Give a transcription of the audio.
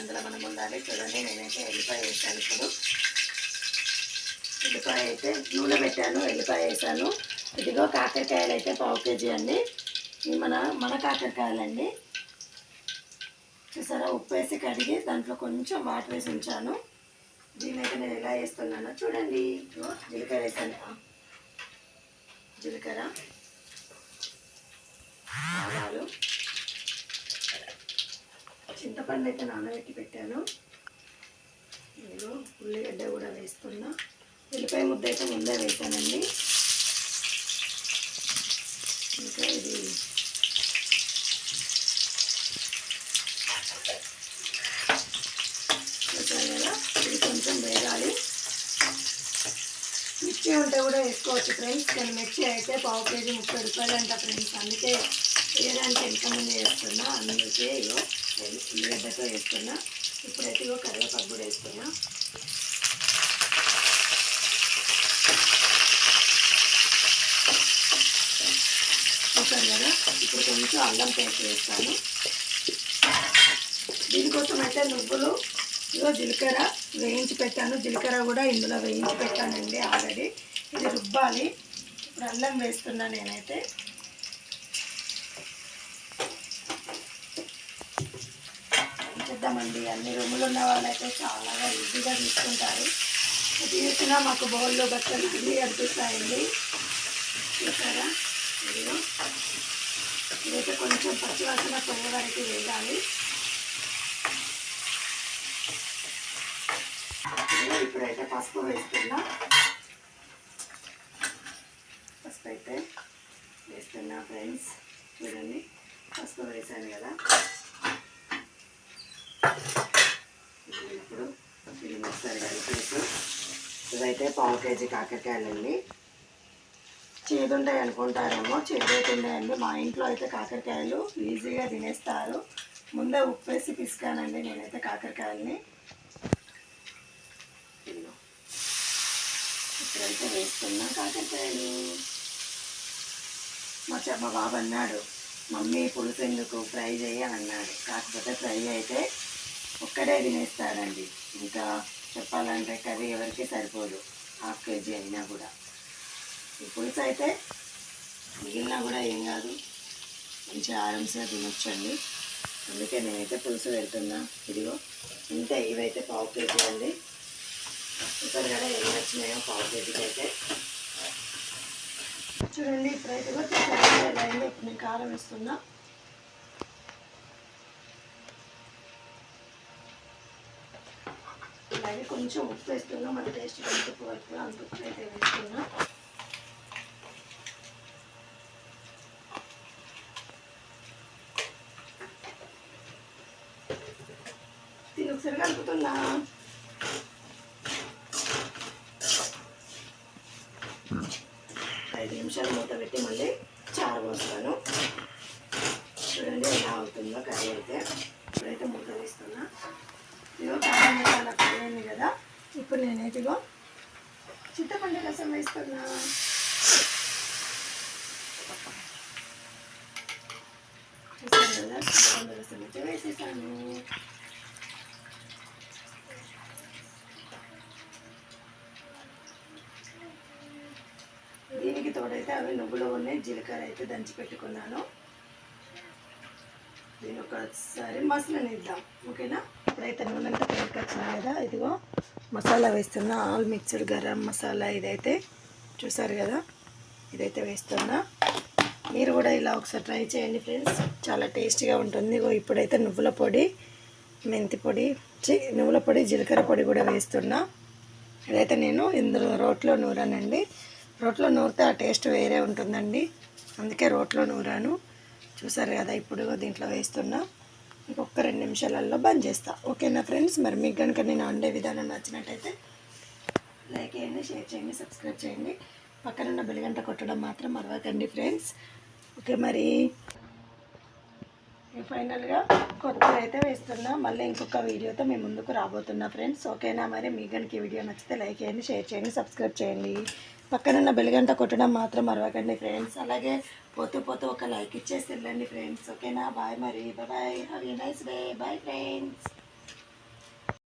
అందులో మనం ఉండాలి. చూడండి నేనైతే ఎల్లిపాయ వేసాను. ఇప్పుడు ఎల్లిపాయ అయితే నూనె పెట్టాను, ఎల్లిపాయ వేసాను. ఇదిగో కాకరకాయలు అయితే 1/2 kg అండి. మన కాకరకాయలండి. చూసారా, ఉప్పు వేసి కడిగి దాంట్లో కొంచెం వాటర్ వేసి ఉంచాను. దీన్ని అయితే నేను ఎలా వేస్తున్నానో చూడండి. జీలకర్ర వేసాను, జీలకర్ర, ఆవాలు, చింతపండు అయితే నానబెట్టి పెట్టాను. నేను ఉల్లిగడ్డ కూడా వేస్తున్నా. ఉల్లిపాయ ముద్ద అయితే ముందే వేసానండి. ఇంకా ఇది చూసాను కదా, ఇది కొంచెం వేగాలి. మిర్చి ఉంటే కూడా వేసుకోవచ్చు ఫ్రెండ్స్. కానీ మిర్చి అయితే 1/2 kg 30 రూపాయలు అంట ఫ్రెండ్స్. అందుకే వేయడానికి ఎంతమంది వేస్తున్నా. అందుకే ఇగో ఉల్లిగడ్డతో వేస్తున్నా. ఇప్పుడైతే ఇగో కరివేపాకు కూడా వేస్తున్నా. చూసారు కదా, ఇప్పుడు కొంచెం అల్లం పేస్ట్ వేస్తాను. దీనికోసం అయితే నువ్వులు, ఇగో జీలకర్ర వేయించి పెట్టాను. జీలకర్ర కూడా ఇందులో వేయించి పెట్టానండి ఆల్రెడీ. ఇది రుబ్బాలి. ఇప్పుడు అల్లం వేస్తున్నా నేనైతే. చేద్దామండి. అన్ని రూములు ఉన్న వాళ్ళైతే చాలా ఈజీగా తీసుకుంటారు. తీసుకున్నా మాకు బౌల్లో బట్టలు అన్నీ కనిపిస్తాయండి. చూసారా, ఇదిగో ఇదైతే కొంచెం పచ్చివాసన పోయే వరకు వేయాలి. ఇప్పుడైతే పసుపు వేస్తున్నా. పసుపు అయితే వేస్తున్నా ఫ్రెండ్స్. చూడండి, పసుపు వేసాను కదా. ఇప్పుడు ఇది మిక్సర్ కలిపేసి, ఇవైతే 1/2 kg కాకరకాయలండి. చేదుంటాయి అనుకుంటారేమో, చేదైతుంటాయండి. మా ఇంట్లో అయితే కాకరకాయలు ఈజీగా తినేస్తారు. ముందే ఉప్పు వేసి పిసికానండి నేనైతే కాకరకాయలని. ఇప్పుడైతే వేస్తున్నా కాకరకాయలు. మా బాబు అన్నాడు, మమ్మీ పులుసు ఎందుకు ఫ్రై చేయి అని అన్నాడు. కాకపోతే ఫ్రై అయితే ఒక్కడే తినేస్తాడండి. ఇంకా చెప్పాలంటే కర్రీ ఎవరికి సరిపోదు, 1/2 kg అయినా కూడా. ఈ పులుసు అయితే మిగిలినా కూడా ఏం కాదు, మంచి ఆరాంగా తినొచ్చండి. అందుకే నేనైతే పులుసు పెడుతున్నా. ఇదిగో ఇంతే. ఇవైతే 1/2 kg అండి. చూసారు కదా ఎన్ని వచ్చినాయో 1/2 kgకి అయితే. చూడండి, ఇప్పుడైతే ఎలా అయిందో. ఇప్పుడు నేను కారం వేస్తున్నా. అలాగే కొంచెం ఉప్పు వేస్తున్నా. మన టేస్ట్ ఉప్పు వరకు అంత ఉప్పు అయితే వేస్తున్నా. దీన్ని ఒకసారి కలుపుతున్నా. 5 నిమిషాలు మూత పెట్టి మళ్ళీ చారు పోస్తాను. చూడండి ఎలా అవుతుందో కర్రీ అయితే. ఇప్పుడైతే మూత వేస్తున్నా. ఇదిగో కారం మసాలా కర్రీ అయింది కదా. ఇప్పుడు నేనైతే ఇగో చింతపండు రసం వేస్తున్నా. చూసాను కదా, చింతపండు రసం అయితే వేసేసాను. దీనికి తోడైతే అవి నువ్వులు ఉన్నాయి, జీలకర్ర అయితే దంచి పెట్టుకున్నాను. దీన్ని ఒకసారి మసలనిద్దాం, ఓకేనా. ఇప్పుడైతే నూనె అంతా పెట్టుకొచ్చినా కదా. ఇదిగో మసాలా వేస్తున్నా. ఆల్ మిక్స్డ్ గరం మసాలా ఇదైతే. చూసారు కదా, ఇదైతే వేస్తున్నా. మీరు కూడా ఇలా ఒకసారి ట్రై చేయండి ఫ్రెండ్స్, చాలా టేస్టీగా ఉంటుంది. ఇగో ఇప్పుడైతే నువ్వుల పొడి, మెంతి పొడి, నువ్వుల పొడి, జీలకర్ర పొడి కూడా వేస్తున్నా. ఇదైతే నేను ఇందులో రోట్లో నూరానండి. రోట్లో నూరితే ఆ టేస్ట్ వేరే ఉంటుందండి, అందుకే రోట్లో నూరాను. చూసారు కదా, ఇప్పుడు దీంట్లో వేస్తున్నా. ఇంకొక 2 నిమిషాలలో బంద్ చేస్తా, ఓకేనా ఫ్రెండ్స్. మరి మీకు కనుక నేను వండే విధానం నచ్చినట్టయితే లైక్ చేయండి, షేర్ చేయండి, సబ్స్క్రైబ్ చేయండి. పక్కనున్న బెల్ గంట కొట్టడం మాత్రం మరవకండి ఫ్రెండ్స్. ఓకే, మరి ఫైనల్గా కొత్తిమీర అయితే వేస్తున్నా. మళ్ళీ ఇంకొక వీడియోతో మేము ముందుకు రాబోతున్నా ఫ్రెండ్స్, ఓకేనా. మరి మీకు కనుక ఈ వీడియో నచ్చితే లైక్ చేయండి, షేర్ చేయండి, సబ్స్క్రైబ్ చేయండి. పక్కనున్న బెల్ గంట కొట్టడం మాత్రం మరవకండి ఫ్రెండ్స్. అలాగే పోతూ ఒక లైక్ ఇచ్చేసి వెళ్ళండి ఫ్రెండ్స్, ఓకేనా. బాయ్ మరి, bye. Have a nice day. Bye friends.